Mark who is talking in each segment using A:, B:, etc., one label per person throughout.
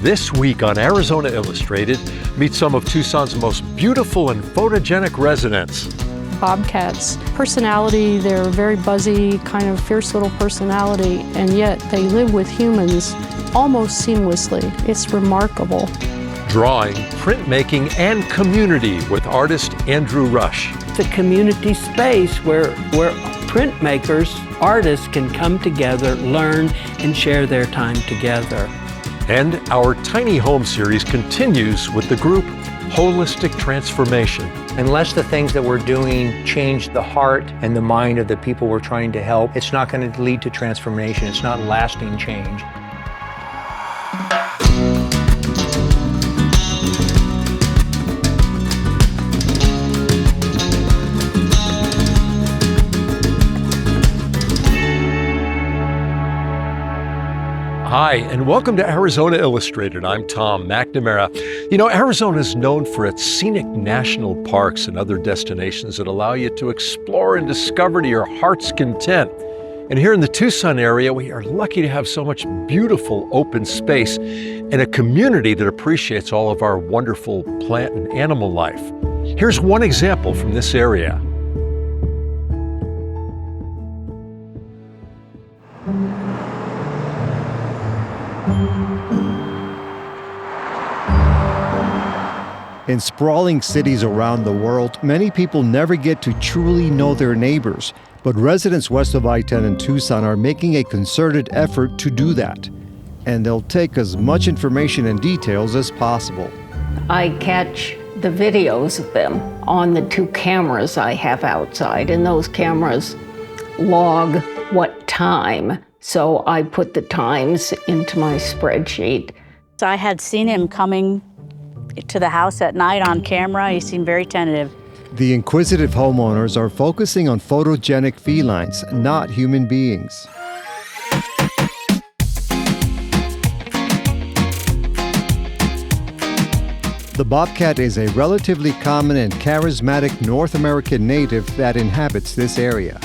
A: This week on Arizona Illustrated, meet some of Tucson's most beautiful and photogenic residents.
B: Bobcats, personality, they're very buzzy, kind of fierce little personality, and yet they live with humans almost seamlessly. It's remarkable.
A: Drawing, printmaking, and community with artist Andrew Rush.
C: It's a community space where printmakers, artists can come together, learn, and share their time together.
A: And our Tiny Home series continues with the group Wholistic Transformation.
D: Unless the things that we're doing change the heart and the mind of the people we're trying to help, it's not going to lead to transformation. It's not lasting change.
A: Hi, and welcome to Arizona Illustrated. I'm Tom McNamara. You know, Arizona is known for its scenic national parks and other destinations that allow you to explore and discover to your heart's content. And here in the Tucson area, we are lucky to have so much beautiful open space and a community that appreciates all of our wonderful plant and animal life. Here's one example from this area.
E: In sprawling cities around the world, many people never get to truly know their neighbors, but residents west of I-10 in Tucson are making a concerted effort to do that. And they'll take as much information and details as possible.
F: I catch the videos of them on the 2 cameras I have outside, and those cameras log what time. So I put the times into my spreadsheet.
G: I had seen him coming to the house at night on camera. He seemed very tentative.
E: The inquisitive homeowners are focusing on photogenic felines, not human beings. The bobcat is a relatively common and charismatic North American native that inhabits this area.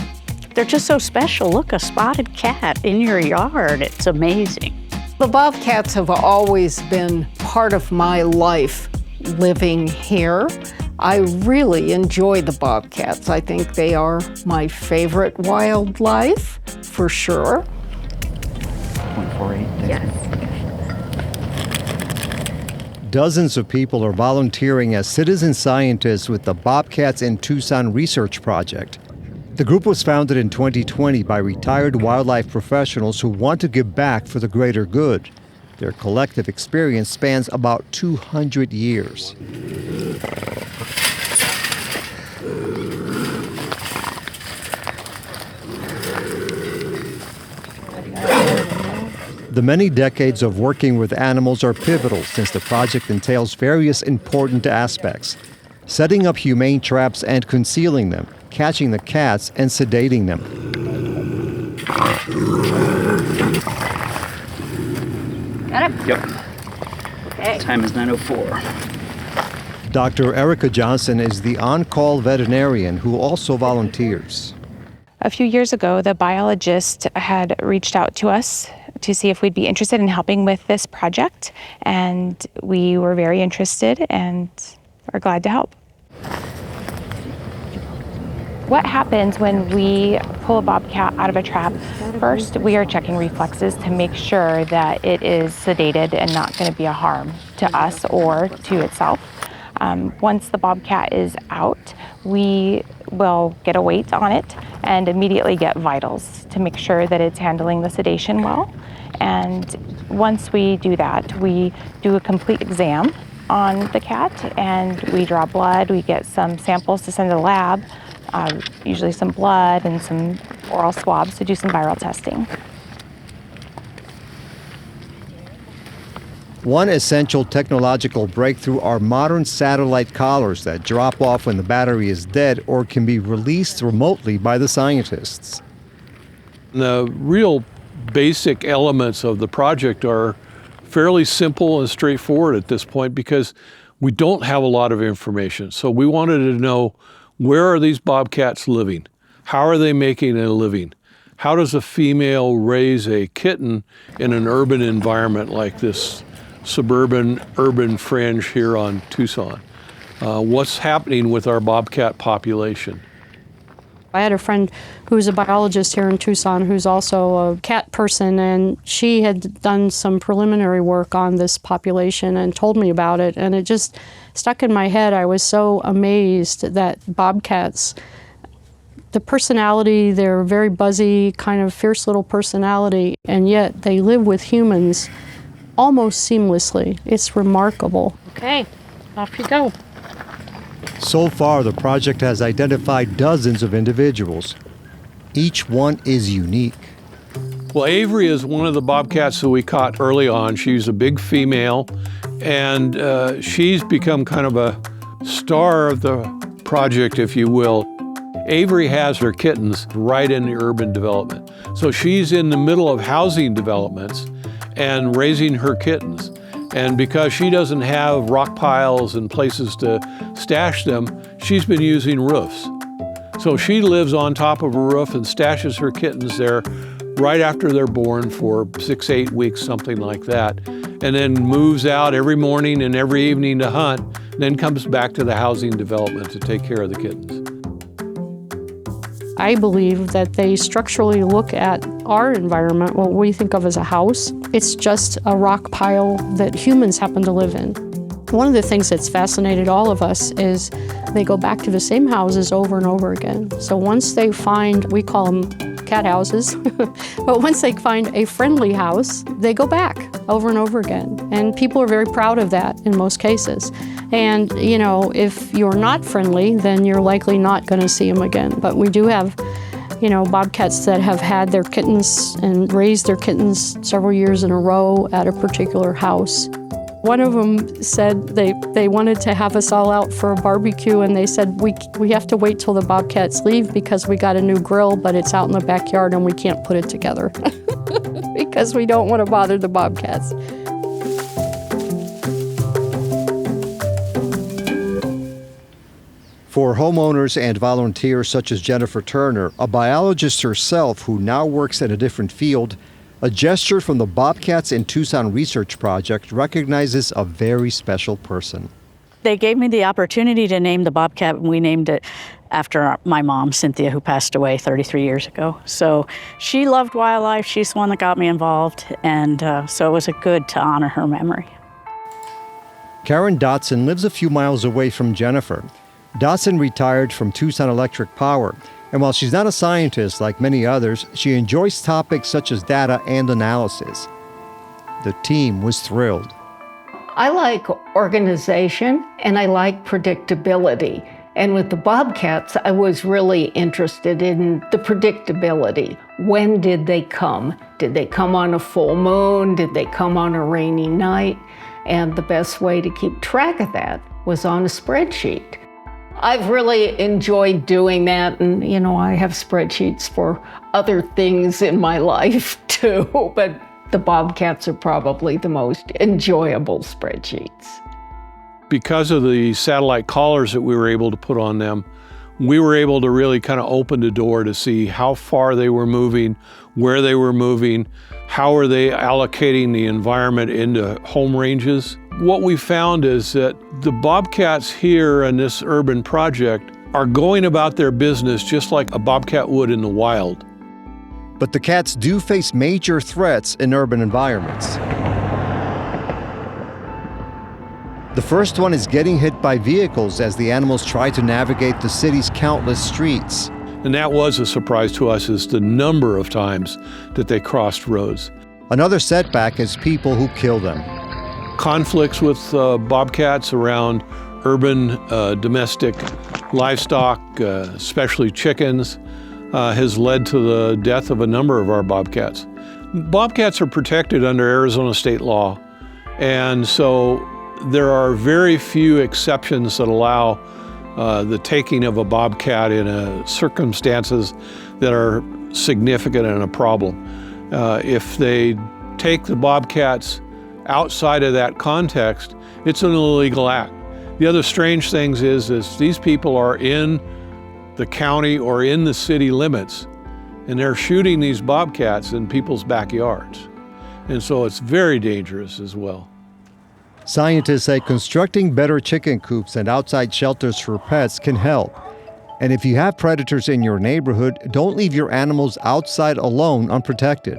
G: They're just so special. Look, a spotted cat in your yard. It's amazing.
F: The bobcats have always been part of my life living here. I really enjoy the bobcats. I think they are my favorite wildlife, for sure.
D: 148.
F: Yes.
E: Dozens of people are volunteering as citizen scientists with the Bobcats in Tucson Research Project. The group was founded in 2020 by retired wildlife professionals who want to give back for the greater good. Their collective experience spans about 200 years. The many decades of working with animals are pivotal since the project entails various important aspects: setting up humane traps and concealing them, catching the cats and sedating them.
G: Got it?
H: Yep.
G: Okay.
H: Time is 9:04.
E: Dr. Erica Johnson is the on-call veterinarian who also volunteers.
I: A few years ago, the biologist had reached out to us to see if we'd be interested in helping with this project, and we were very interested and are glad to help. What happens when we pull a bobcat out of a trap? First, we are checking reflexes to make sure that it is sedated and not going to be a harm to us or to itself. Once the bobcat is out, we will get a weight on it and immediately get vitals to make sure that it's handling the sedation well. And once we do that, we do a complete exam on the cat and we draw blood. We get some samples to send to the lab. Usually some blood and some oral swabs to do some viral testing.
E: One essential technological breakthrough are modern satellite collars that drop off when the battery is dead or can be released remotely by the scientists.
J: The real basic elements of the project are fairly simple and straightforward at this point because we don't have a lot of information. So we wanted to know, where are these bobcats living? How are they making a living? How does a female raise a kitten in an urban environment like this suburban, urban fringe here on Tucson. What's happening with our bobcat population?
B: I had a friend who's a biologist here in Tucson who's also a cat person, and she had done some preliminary work on this population and told me about it, and it just stuck in my head. I was so amazed that bobcats, the personality, they're very buzzy, kind of fierce little personality, and yet they live with humans almost seamlessly. It's remarkable. Okay, off you go.
E: So far, the project has identified dozens of individuals. Each one is unique.
J: Well, Avery is one of the bobcats that we caught early on. She's a big female, and she's become kind of a star of the project, if you will. Avery has her kittens right in the urban development. So she's in the middle of housing developments and raising her kittens. And because she doesn't have rock piles and places to stash them, she's been using roofs. So she lives on top of a roof and stashes her kittens there right after they're born for 6, 8 weeks, something like that, and then moves out every morning and every evening to hunt, and then comes back to the housing development to take care of the kittens.
B: I believe that they structurally look at our environment, what we think of as a house. It's just a rock pile that humans happen to live in. One of the things that's fascinated all of us is they go back to the same houses over and over again. So once they find, we call them cat houses, but once they find a friendly house, they go back over and over again. And people are very proud of that in most cases. And, you know, if you're not friendly, then you're likely not going to see them again. But we do have, you know, bobcats that have had their kittens and raised their kittens several years in a row at a particular house. One of them said they wanted to have us all out for a barbecue, and they said, we have to wait till the bobcats leave because we got a new grill, but it's out in the backyard and we can't put it together because we don't want to bother the bobcats.
E: For homeowners and volunteers such as Jennifer Turner, a biologist herself who now works in a different field, a gesture from the Bobcats in Tucson Research Project recognizes a very special person.
G: They gave me the opportunity to name the bobcat, and we named it after my mom, Cynthia, who passed away 33 years ago. So she loved wildlife. She's the one that got me involved, and so it was good to honor her memory.
E: Karen Dotson lives a few miles away from Jennifer. Dotson retired from Tucson Electric Power, and while she's not a scientist like many others, she enjoys topics such as data and analysis. The team was thrilled.
F: I like organization and I like predictability. And with the bobcats, I was really interested in the predictability. When did they come? Did they come on a full moon? Did they come on a rainy night? And the best way to keep track of that was on a spreadsheet. I've really enjoyed doing that, and you know, I have spreadsheets for other things in my life too, but the bobcats are probably the most enjoyable spreadsheets.
J: Because of the satellite collars that we were able to put on them, we were able to really kind of open the door to see how far they were moving, where they were moving, how are they allocating the environment into home ranges. What we found is that the bobcats here in this urban project are going about their business just like a bobcat would in the wild.
E: But the cats do face major threats in urban environments. The first one is getting hit by vehicles as the animals try to navigate the city's countless streets.
J: And that was a surprise to us, is the number of times that they crossed roads.
E: Another setback is people who kill them.
J: Conflicts with bobcats around urban domestic livestock, especially chickens, has led to the death of a number of our bobcats. Bobcats are protected under Arizona state law, and so there are very few exceptions that allow the taking of a bobcat in circumstances that are significant and a problem. If they take the bobcats outside of that context, it's an illegal act. The other strange thing is these people are in the county or in the city limits, and they're shooting these bobcats in people's backyards. And so it's very dangerous as well.
E: Scientists say constructing better chicken coops and outside shelters for pets can help. And if you have predators in your neighborhood, don't leave your animals outside alone unprotected.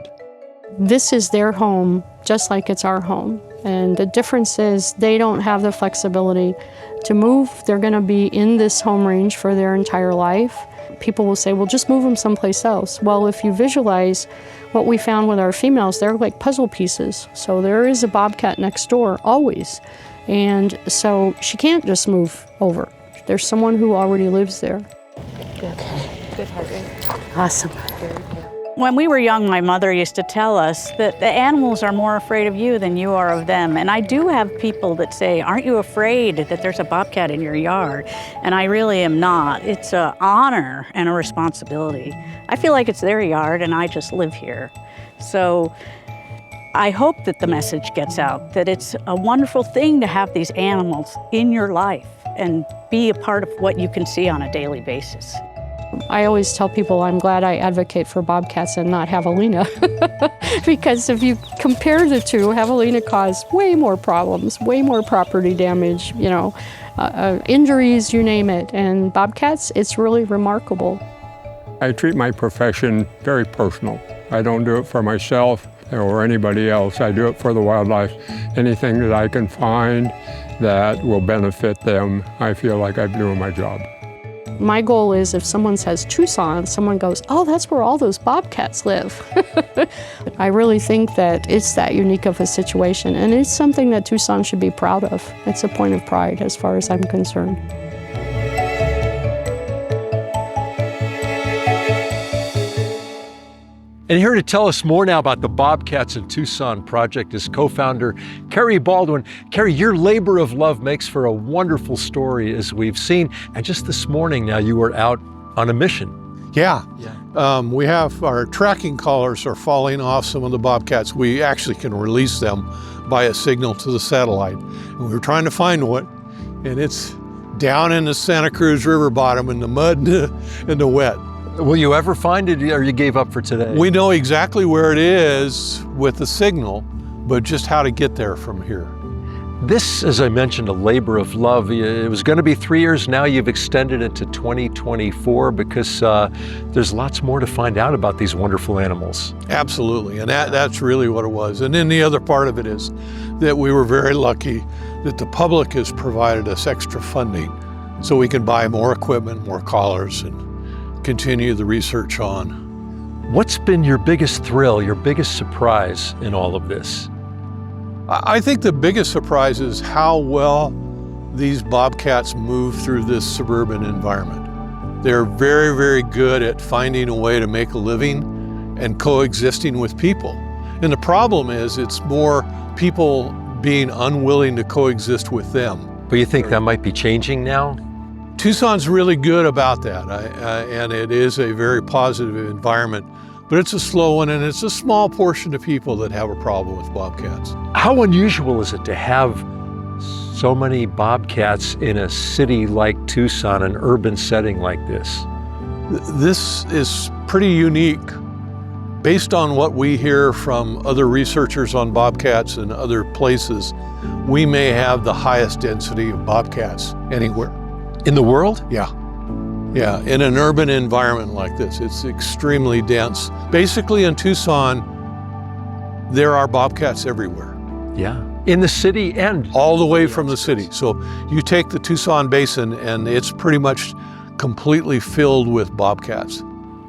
B: This is their home, just like it's our home. And the difference is they don't have the flexibility to move. They're going to be in this home range for their entire life. People will say, well, just move them someplace else. Well, if you visualize what we found with our females, they're like puzzle pieces. So there is a bobcat next door, always. And so she can't just move over. There's someone who already lives there.
H: Good heart rate.
B: Awesome.
G: When we were young, my mother used to tell us that the animals are more afraid of you than you are of them. And I do have people that say, aren't you afraid that there's a bobcat in your yard? And I really am not. It's an honor and a responsibility. I feel like it's their yard and I just live here. So I hope that the message gets out, that it's a wonderful thing to have these animals in your life and be a part of what you can see on a daily basis.
B: I always tell people I'm glad I advocate for bobcats and not javelina. Because if you compare the two, javelina caused way more problems, way more property damage, injuries, you name it. And bobcats, it's really remarkable.
K: I treat my profession very personal. I don't do it for myself or anybody else. I do it for the wildlife. Anything that I can find that will benefit them, I feel like I'm doing my job.
B: My goal is if someone says Tucson, someone goes, oh, that's where all those bobcats live. I really think that it's that unique of a situation, and it's something that Tucson should be proud of. It's a point of pride as far as I'm concerned.
A: And here to tell us more now about the Bobcats in Tucson project is co-founder Carrie Baldwin. Carrie, your labor of love makes for a wonderful story, as we've seen. And just this morning now, you were out on a mission.
J: Yeah. We have our tracking collars are falling off some of the bobcats. We actually can release them by a signal to the satellite. And we were trying to find one, and it's down in the Santa Cruz River bottom in the mud and the wet.
A: Will you ever find it, or you gave up for today?
J: We know exactly where it is with the signal, but just how to get there from here.
A: This, as I mentioned, a labor of love. It was going to be 3 years. Now you've extended it to 2024 because there's lots more to find out about these wonderful animals.
J: Absolutely, and that's really what it was. And then the other part of it is that we were very lucky that the public has provided us extra funding so we can buy more equipment, more collars, and continue the research on.
A: What's been your biggest thrill, your biggest surprise in all of this?
J: I think the biggest surprise is how well these bobcats move through this suburban environment. They're very, very good at finding a way to make a living and coexisting with people. And the problem is it's more people being unwilling to coexist with them.
A: But you think that might be changing now?
J: Tucson's really good about that, and it is a very positive environment, but it's a slow one, and it's a small portion of people that have a problem with bobcats.
A: How unusual is it to have so many bobcats in a city like Tucson, an urban setting like this?
J: This is pretty unique. Based on what we hear from other researchers on bobcats and other places, we may have the highest density of bobcats anywhere.
A: In the world?
J: Yeah, in an urban environment like this, it's extremely dense. Basically in Tucson, there are bobcats everywhere.
A: Yeah, in the city and
J: all the way from the city. So you take the Tucson Basin and it's pretty much completely filled with bobcats.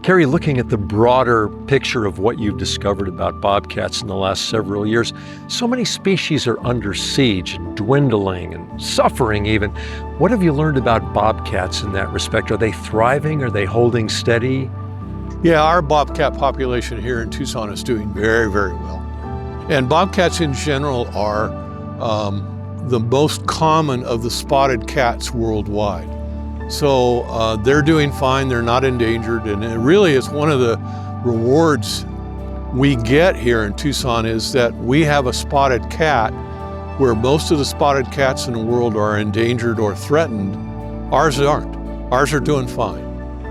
A: Carrie, looking at the broader picture of what you've discovered about bobcats in the last several years, so many species are under siege and dwindling and suffering even. What have you learned about bobcats in that respect? Are they thriving? Are they holding steady?
J: Yeah, our bobcat population here in Tucson is doing very, very well. And bobcats in general are the most common of the spotted cats worldwide. So they're doing fine, they're not endangered, and it really is one of the rewards we get here in Tucson is that we have a spotted cat where most of the spotted cats in the world are endangered or threatened. Ours aren't. Ours are doing fine.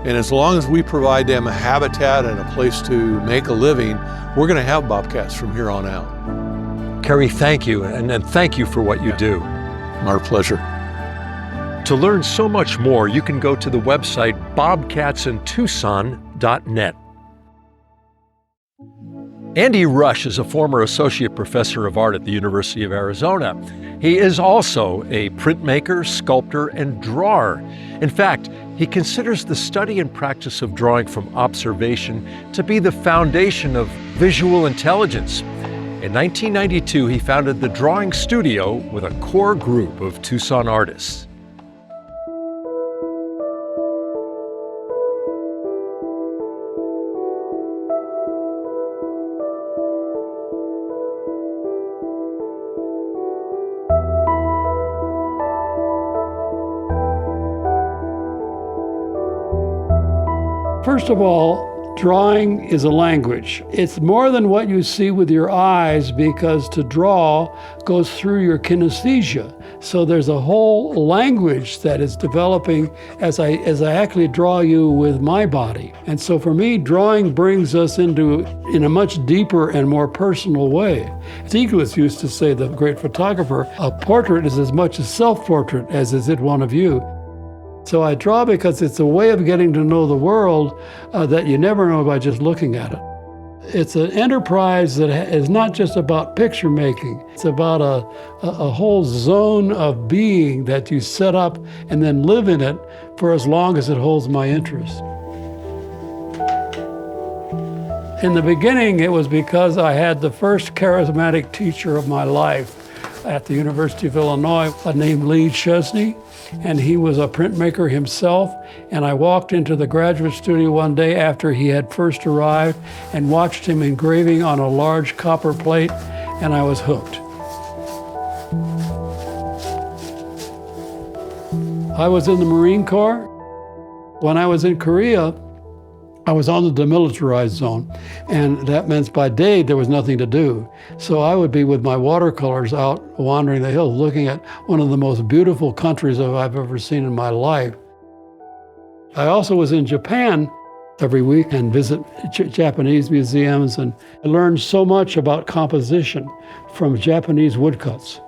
J: And as long as we provide them a habitat and a place to make a living, we're going to have bobcats from here on out.
A: Kerry, thank you, and thank you for what you do.
J: Our pleasure.
A: To learn so much more, you can go to the website bobcatsintucson.net. Andy Rush is a former associate professor of art at the University of Arizona. He is also a printmaker, sculptor, and drawer. In fact, he considers the study and practice of drawing from observation to be the foundation of visual intelligence. In 1992, he founded the Drawing Studio with a core group of Tucson artists.
L: First of all, drawing is a language. It's more than what you see with your eyes, because to draw goes through your kinesthesia. So there's a whole language that is developing as I actually draw you with my body. And so for me, drawing brings us in a much deeper and more personal way. Stieglitz used to say, the great photographer, a portrait is as much a self-portrait as is it one of you. So I draw because it's a way of getting to know the world that you never know by just looking at it. It's an enterprise that is not just about picture making. It's about a whole zone of being that you set up and then live in it for as long as it holds my interest. In the beginning, it was because I had the first charismatic teacher of my life at the University of Illinois, named Lee Chesney. And he was a printmaker himself. And I walked into the graduate studio one day after he had first arrived and watched him engraving on a large copper plate, and I was hooked. I was in the Marine Corps. When I was in Korea, I was on the demilitarized zone, and that meant by day there was nothing to do. So I would be with my watercolors out wandering the hills, looking at one of the most beautiful countries I've ever seen in my life. I also was in Japan every week and visit Japanese museums, and I learned so much about composition from Japanese woodcuts.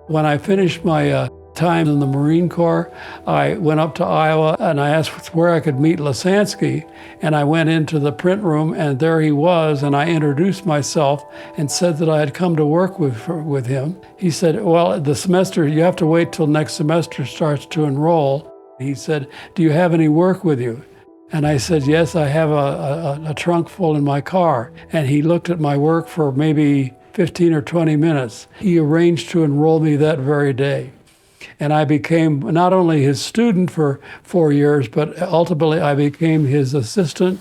L: When I finished my time in the Marine Corps, I went up to Iowa and I asked where I could meet Lasansky, and I went into the print room and there he was, and I introduced myself and said that I had come to work with him. He said, well, the semester, you have to wait till next semester starts to enroll. He said, do you have any work with you? And I said, yes, I have a trunk full in my car. And he looked at my work for maybe 15 or 20 minutes. He arranged to enroll me that very day. And I became not only his student for 4 years, but ultimately I became his assistant.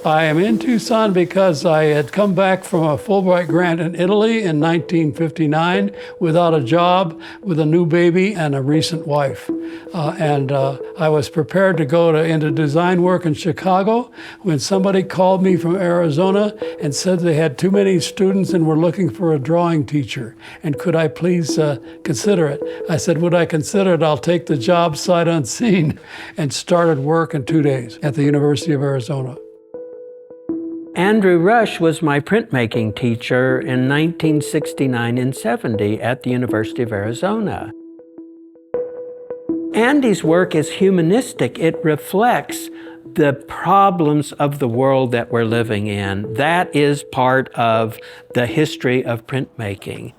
L: I am in Tucson because I had come back from a Fulbright grant in Italy in 1959 without a job, with a new baby and a recent wife. I was prepared to go into design work in Chicago when somebody called me from Arizona and said they had too many students and were looking for a drawing teacher. And could I please consider it? I said, would I consider it? I'll take the job sight unseen, and started work in 2 days at the University of Arizona.
C: Andrew Rush was my printmaking teacher in 1969 and 70 at the University of Arizona. Andy's work is humanistic. It reflects the problems of the world that we're living in. That is part of the history of printmaking.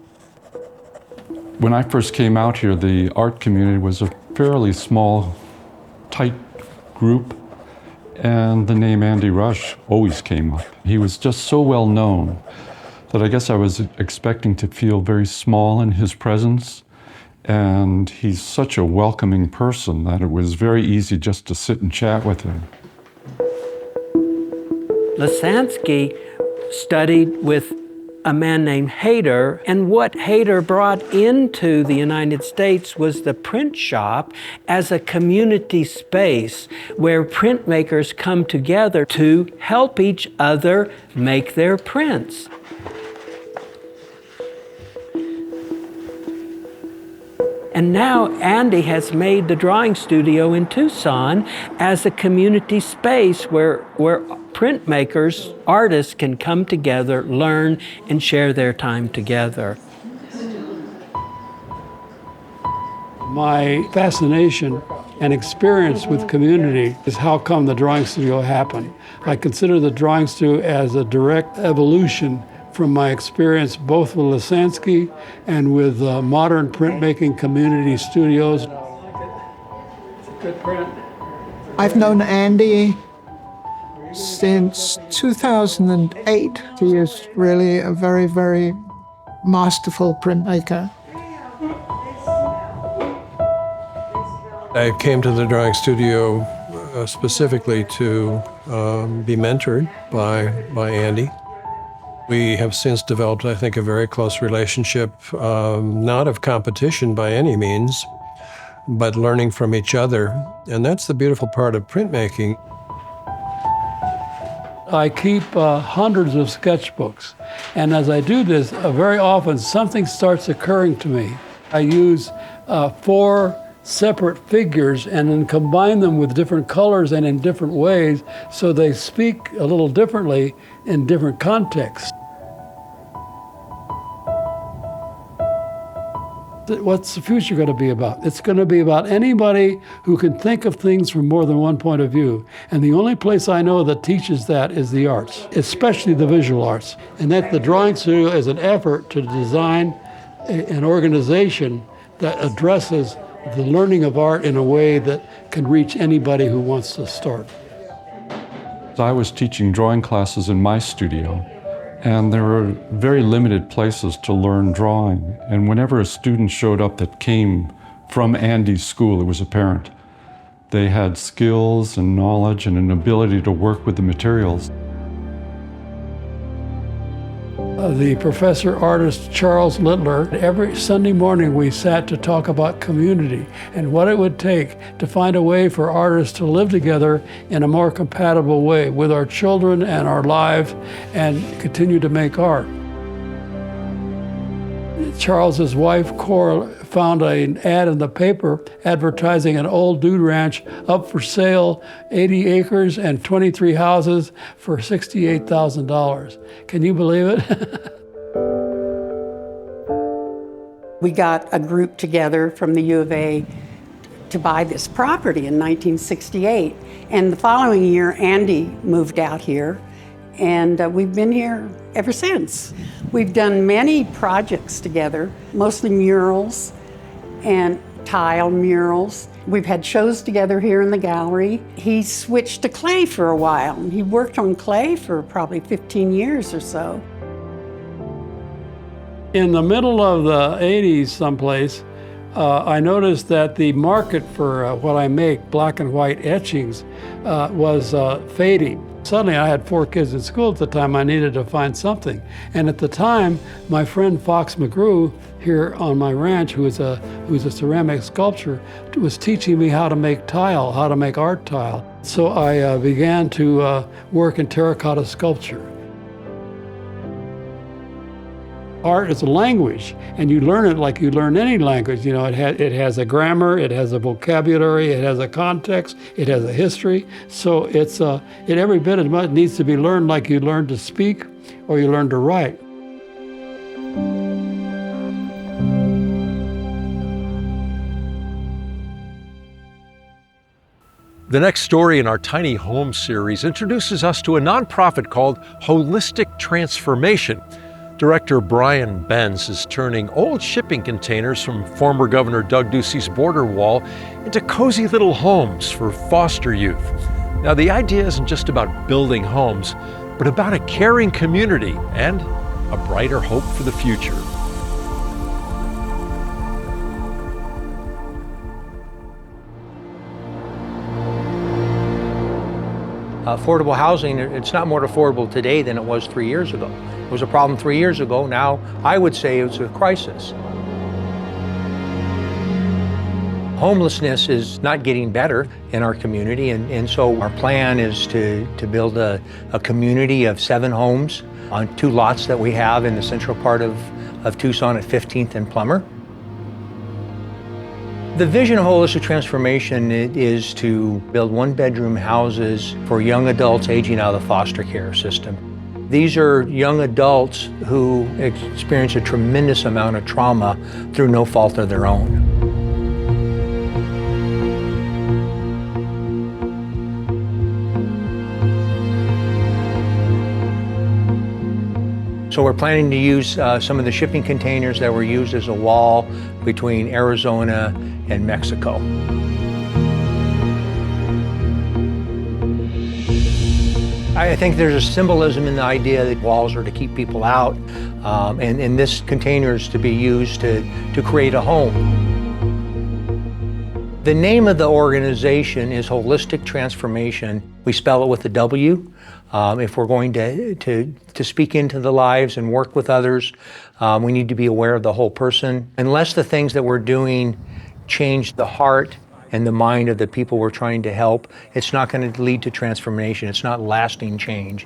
M: When I first came out here, the art community was a fairly small, tight group. And the name Andy Rush always came up. He was just so well known that I guess I was expecting to feel very small in his presence. And he's such a welcoming person that it was very easy just to sit and chat with him.
C: Lasansky studied with a man named Hayter, and what Hayter brought into the United States was the print shop as a community space where printmakers come together to help each other make their prints. And now Andy has made the drawing studio in Tucson as a community space where printmakers, artists can come together, learn, and share their time together.
L: My fascination and experience with community is how come the drawing studio happened. I consider the drawing studio as a direct evolution from my experience both with Lisansky and with modern printmaking community studios. It's a good print.
N: I've known Andy since 2008. He is really a very, very masterful printmaker.
O: I came to the drawing studio specifically to be mentored by Andy. We have since developed, I think, a very close relationship, not of competition by any means, but learning from each other. And that's the beautiful part of printmaking.
L: I keep hundreds of sketchbooks, and as I do this, very often something starts occurring to me. I use 4 separate figures and then combine them with different colors and in different ways so they speak a little differently in different contexts. What's the future going to be about? It's going to be about anybody who can think of things from more than one point of view. And the only place I know that teaches that is the arts, especially the visual arts. And that the drawing studio is an effort to design an organization that addresses the learning of art in a way that can reach anybody who wants to start.
M: I was teaching drawing classes in my studio, and there were very limited places to learn drawing. And whenever a student showed up that came from Andy's school, it was apparent. They had skills and knowledge and an ability to work with the materials.
L: The professor artist Charles Littler, every Sunday morning we sat to talk about community and what it would take to find a way for artists to live together in a more compatible way with our children and our lives and continue to make art. Charles's wife, Cora, found an ad in the paper advertising an old dude ranch up for sale, 80 acres and 23 houses for $68,000. Can you believe it?
P: We got a group together from the U of A to buy this property in 1968. And the following year, Andy moved out here, and we've been here ever since. We've done many projects together, mostly murals and tile murals. We've had shows together here in the gallery. He switched to clay for a while. He worked on clay for probably 15 years or so.
L: In the middle of the 80s someplace, I noticed that the market for what I make, black and white etchings, was fading. Suddenly I had 4 kids in school at the time. I needed to find something. And at the time, my friend Fox McGrew here on my ranch, who's a ceramic sculptor, was teaching me how to make tile, how to make art tile. So I began to work in terracotta sculpture. Art is a language, and you learn it like you learn any language. You know, it has a grammar, it has a vocabulary, it has a context, it has a history. So it every bit as much needs to be learned like you learn to speak or you learn to write.
A: The next story in our Tiny Home series introduces us to a nonprofit called Wholistic Transformation. Director Brian Benz is turning old shipping containers from former Governor Doug Ducey's border wall into cozy little homes for foster youth. Now, the idea isn't just about building homes, but about a caring community and a brighter hope for the future.
D: Affordable housing, it's not more affordable today than it was 3 years ago. It was a problem 3 years ago. Now, I would say it's a crisis. Homelessness is not getting better in our community, and so our plan is to build a community of 7 homes on 2 lots that we have in the central part of Tucson at 15th and Plummer. The vision of holistic transformation is to build one-bedroom houses for young adults aging out of the foster care system. These are young adults who experience a tremendous amount of trauma through no fault of their own. So we're planning to use some of the shipping containers that were used as a wall between Arizona and Mexico. I think there's a symbolism in the idea that walls are to keep people out, and this container is to be used to create a home. The name of the organization is Wholistic Transformation. We spell it with a W. If we're going to speak into the lives and work with others, we need to be aware of the whole person. Unless the things that we're doing change the heart and the mind of the people we're trying to help, it's not going to lead to transformation. It's not lasting change.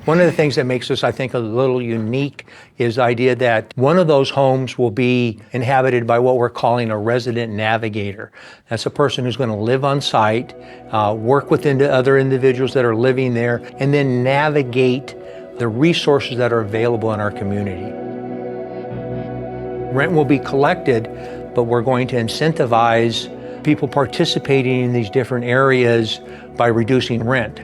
D: One of the things that makes us, I think, a little unique is the idea that one of those homes will be inhabited by what we're calling a resident navigator. That's a person who's going to live on site, work with other individuals that are living there, and then navigate the resources that are available in our community. Rent will be collected, but we're going to incentivize people participating in these different areas by reducing rent.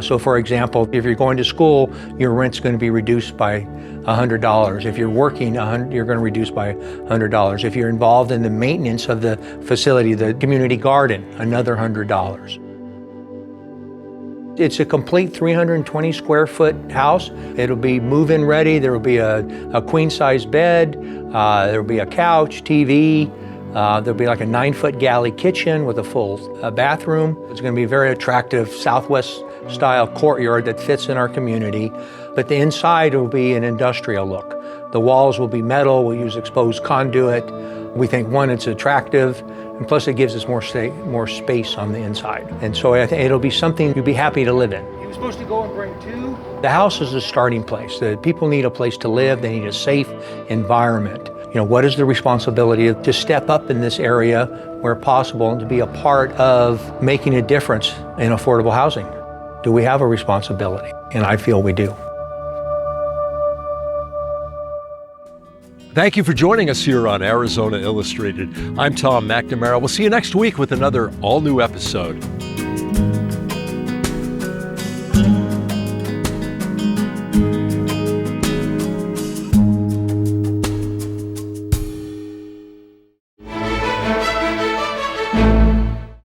D: So for example, if you're going to school, your rent's going to be reduced by $100. If you're working, you're going to reduce by $100. If you're involved in the maintenance of the facility, the community garden, another $100. It's a complete 320 square foot house. It'll be move-in ready. There will be a queen-size bed. There will be a couch, TV. There'll be like a 9-foot galley kitchen with a full bathroom. It's going to be a very attractive Southwest style courtyard that fits in our community. But the inside will be an industrial look. The walls will be metal. We'll use exposed conduit. We think, one, it's attractive, and plus it gives us more space on the inside. And so I think it'll be something you'd be happy to live in. He was supposed to go and bring 2. The house is the starting place. The people need a place to live. They need a safe environment. You know, what is the responsibility to step up in this area where possible and to be a part of making a difference in affordable housing? Do we have a responsibility? And I feel we do.
A: Thank you for joining us here on Arizona Illustrated. I'm Tom McNamara. We'll see you next week with another all-new episode.